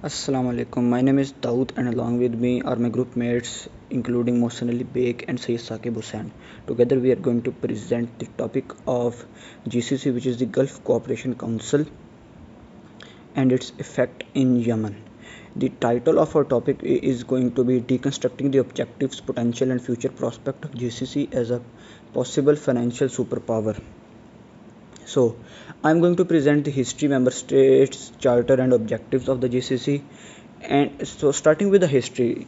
Assalamu alaikum. My name is Daud and along with me are my group mates including Mohsen Ali Beg and Sayyid Saqib Hussain. Together we are going to present the topic of GCC, which is the Gulf Cooperation Council, and its effect in Yemen. The title of our topic is going to be deconstructing the objectives, potential and future prospect of GCC as a possible financial superpower. So, I'm going to present the history, member states, charter and objectives of the GCC. And so starting with the history,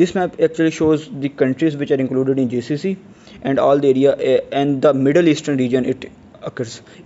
this map actually shows the countries which are included in GCC and all the area and the Middle Eastern region it occurs.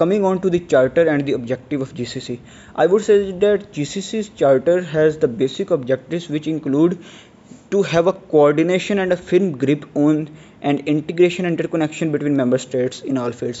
coming on to the charter and the objective of GCC, I would say that GCC's charter has the basic objectives which include to have a coordination and a firm grip on and integration and interconnection between member states in all fields.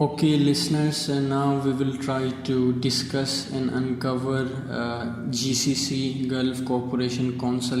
Okay, listeners, now we will try to discuss and uncover GCC Gulf Cooperation Council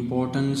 importance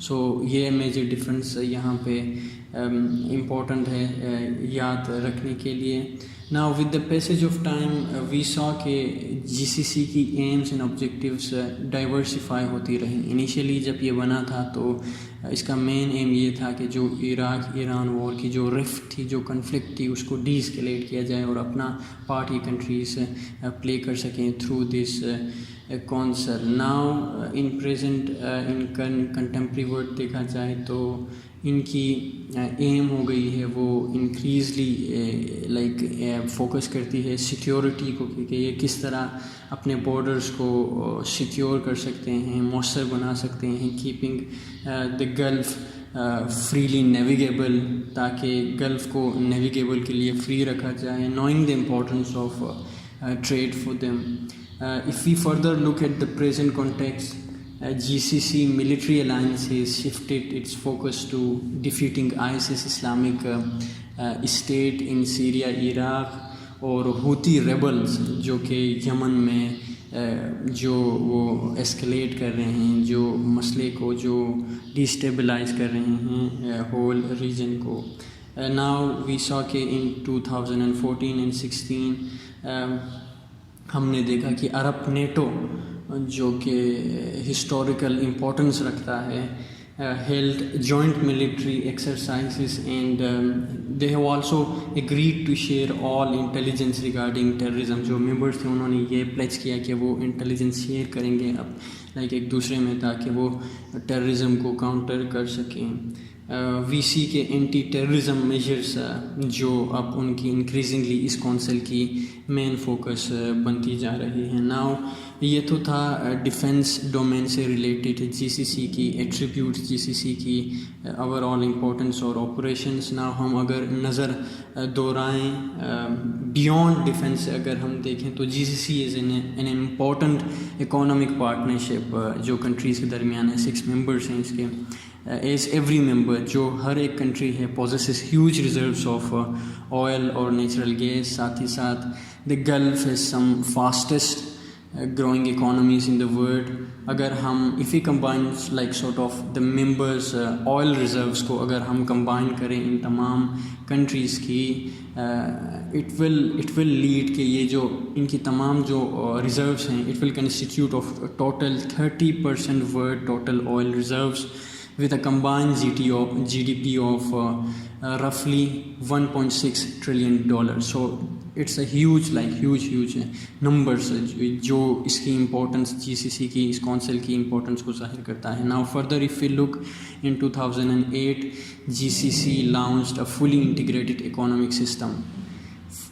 سو یہ major difference یہاں پہ important ہے یاد رکھنے کے لیے. Now with the passage of time we saw کہ GCC کی ایمز اینڈ آبجیکٹیوز ڈائیورسیفائی ہوتی رہیں. انیشیلی جب یہ بنا تھا تو اس کا مین ایم یہ تھا کہ جو عراق ایران وار کی جو رفٹ تھی, جو کنفلکٹ تھی, اس کو ڈی اسکیلیٹ کیا جائے اور اپنا پارٹ یہ کنٹریز پلے کر سکیں through this council. Now in present in contemporary word دیکھا جائے تو ان کی ایم ہو گئی ہے وہ انکریزلی لائک فوکس کرتی ہے سیکیورٹی کو, کہ یہ کس طرح اپنے بارڈرز کو سیکیور کر سکتے ہیں, مؤثر بنا سکتے ہیں, کیپنگ دا گلف فریلی نیویگیبل, تاکہ گلف کو نیویگیبل کے لیے فری رکھا جائے, knowing the importance of trade for them. If we further look at the present context, GCC military alliance has shifted its focus to defeating ISIS Islamic State in Syria, Iraq, اور ہوتی ریبلز جو کہ یمن میں جو وہ escalate کر رہے ہیں, جو مسئلے کو جو ڈیسٹیبلائز کر رہے ہیں ہول ریجن کو. Now we saw کہ in 2014 and 16 ہم نے دیکھا کہ عرب نیٹو جو کہ ہسٹوریکل امپورٹنس رکھتا ہے held joint military exercises and they have also agreed to share all intelligence regarding terrorism. جو ممبرس تھے انہوں نے یہ پلیچ کیا کہ وہ انٹیلیجنس شیئر کریں گے اب لائک ایک دوسرے میں, تاکہ وہ ٹیررزم کو کاؤنٹر کر سکیں. وی سی کے اینٹی ٹیررزم میجرس جو اب ان کی انکریزنگلی اس کونسل کی مین فوکس بنتی جا رہی ہیں. ناؤ یہ تو تھا ڈیفنس ڈومین سے ریلیٹڈ جی سی سی کی ایٹریبیوٹس, جی سی سی کی اوور آل امپورٹنس اور آپریشنس. ناؤ ہم اگر نظر دورائیں بیونڈ ڈیفنس اگر ہم دیکھیں تو G C C is an important economic partnership جو کنٹریز کے درمیان ہے. 6 ممبرس ہیں اس کے. ایز ایوری ممبر جو ہر ایک کنٹری ہے possesses huge reserves of oil اور نیچرل گیس. ساتھ ہی ساتھ the Gulf is some fastest growing economies in the world. اگر ہم if we combine like sort of the members oil reserves کو اگر ہم combine کریں ان تمام countries کی it will lead کہ یہ جو ان کی تمام جو reserves ہیں it will constitute of total 30% world total oil reserves with a combined GDP of roughly $1.6 trillion. So it's a huge numbers جو اس کی امپورٹنس جی سی سی کی اس کونسل کی امپورٹنس کو ظاہر کرتا ہے. Now further if we look in 2008 GCC launched a fully integrated economic system.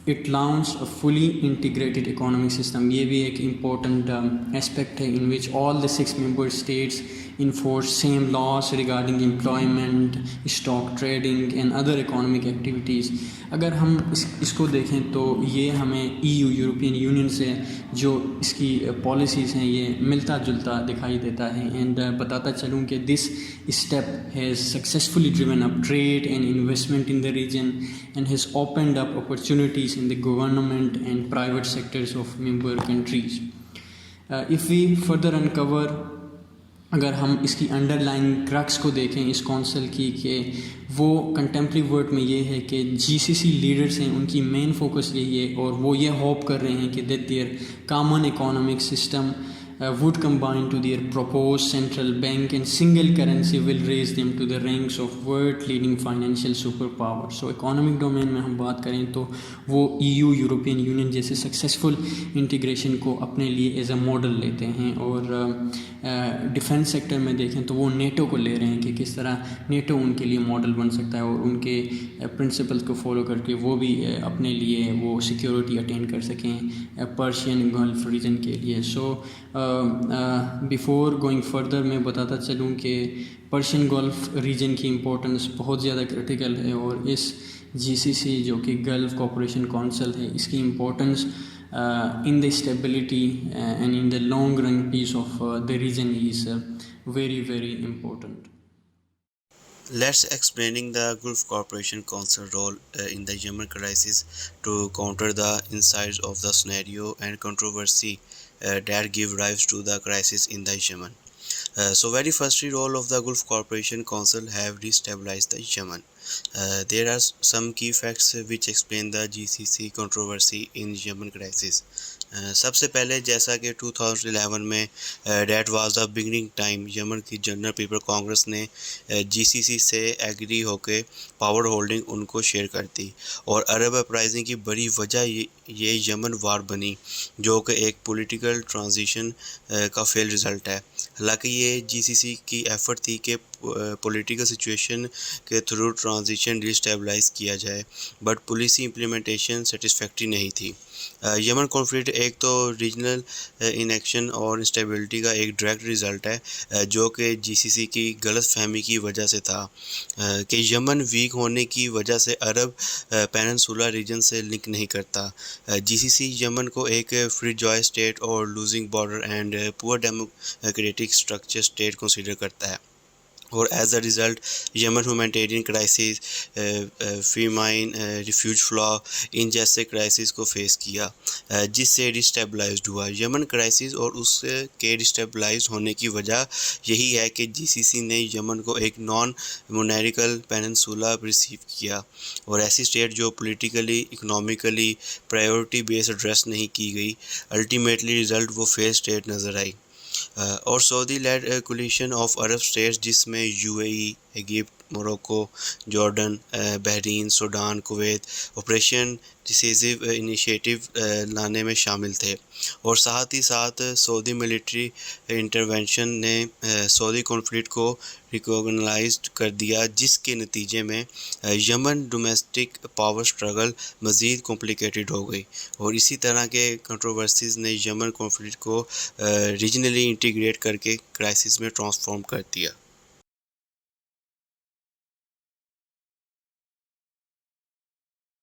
It launched a fully integrated economic system. یہ بھی ایک important aspect ہے in which all the 6 member states enforce same laws regarding employment, stock trading and other economic activities. اگر ہم اس کو دیکھیں تو یہ ہمیں یورپین یونین سے جو اس کی پالیسیز ہیں یہ ملتا جلتا دکھائی دیتا ہے. اینڈ بتاتا چلوں کہ this step has successfully driven up trade and investment in the region and has opened up opportunities in the government and private sectors of member countries. If we further encourage اگر ہم اس کی under line crux کو دیکھیں اس council کی کہ وہ contemporary word میں یہ ہے کہ جی سی سی لیڈرز ہیں ان کی مین فوکس یہی ہے اور وہ یہ ہوپ کر رہے ہیں کہ that their common economic system would combine to their proposed central bank and single currency will raise them to the ranks of world leading financial superpower. So economic domain میں ہم بات کریں تو وہ یورپین یونین جیسے successful integration کو اپنے لیے ایز اے ماڈل لیتے ہیں. اور ڈیفنس سیکٹر میں دیکھیں تو وہ نیٹو کو لے رہے ہیں کہ کس طرح نیٹو ان کے لیے ماڈل بن سکتا ہے اور ان کے پرنسپلس کو فالو کر کے وہ بھی اپنے لیے وہ سیکیورٹی اٹین کر سکیں پرشین گلف ریجن کے لیے. سو بیفور گوئنگ فردر میں بتاتا چلوں کہ پرشین گلف ریجن کی امپورٹنس بہت زیادہ کرٹیکل ہے اور اس جی سی سی جو کہ گلف کوآپریشن کونسل ہے اس کی importance in the stability and in the long run peace of the region is very important. Let's explaining the Gulf Cooperation Council role in the Yemen crisis to counter the insides of the scenario and controversy that give rise to the crisis in the Yemen. So very firstly, role of the Gulf Cooperation Council have destabilized the Yemen. There are some key facts which explain the GCC controversy in Yemen crisis. سب سے پہلے جیسا کہ 2011 میں that was the beginning time Yemen کی general people Congress نے جی C سی سے agri ہو کے پاور ہولڈنگ ان کو شیئر کر دی، اور عرب اپرائزنگ کی بڑی وجہ یہ یمن وار بنی جو کہ ایک پولیٹیکل ٹرانزیشن کا فیل رزلٹ ہے۔ حالانکہ یہ جی سی سی کی ایفرٹ تھی کہ پولیٹیکل سچویشن کے تھرو ٹرانزیشن ری اسٹیبلائز کیا جائے، بٹ پولیسی امپلیمنٹیشن سیٹسفیکٹری نہیں تھی۔ یمن کانفلکٹ ایک تو ریجنل انیکشن اور انسٹیبلٹی کا ایک ڈائریکٹ رزلٹ ہے جو کہ جی سی سی کی غلط فہمی کی وجہ سے تھا کہ یمن ویک ہونے کی وجہ سے عرب پیننسولا ریجن سے لنک نہیں کرتا۔ جی سی سی یمن کو ایک فری جوائے اسٹیٹ اور losing border and poor democratic structure state consider کرتا ہے، اور as a result Yemen humanitarian crisis, famine, refugee flow ان جیسے کرائسس کو فیس کیا جس سے ڈسٹیبلائزڈ ہوا۔ یمن کرائسس اور اس کے ڈسٹیبلائز ہونے کی وجہ یہی ہے کہ جی سی سی نے یمن کو ایک نان مونیریکل پیننسولا پرسیو کیا، اور ایسی اسٹیٹ جو politically economically priority base address نہیں کی گئی، الٹیمیٹلی رزلٹ وہ فیل اسٹیٹ نظر آئی۔ اور Saudi led coalition of Arab states جس میں U A E, Egypt, Morocco, Jordan, Bahrain, Sudan, Kuwait operation decisive initiative لانے میں شامل تھے، اور ساتھ ہی ساتھ سعودی ملٹری انٹرونشن نے سعودی کانفلکٹ کو ریکوگنائز کر دیا، جس کے نتیجے میں یمن ڈومیسٹک پاور سٹرگل مزید کمپلیکیٹڈ ہو گئی، اور اسی طرح کے کنٹروورسیز نے یمن کانفلکٹ کو ریجنلی انٹیگریٹ کر کے کرائسس میں ٹرانسفارم کر دیا۔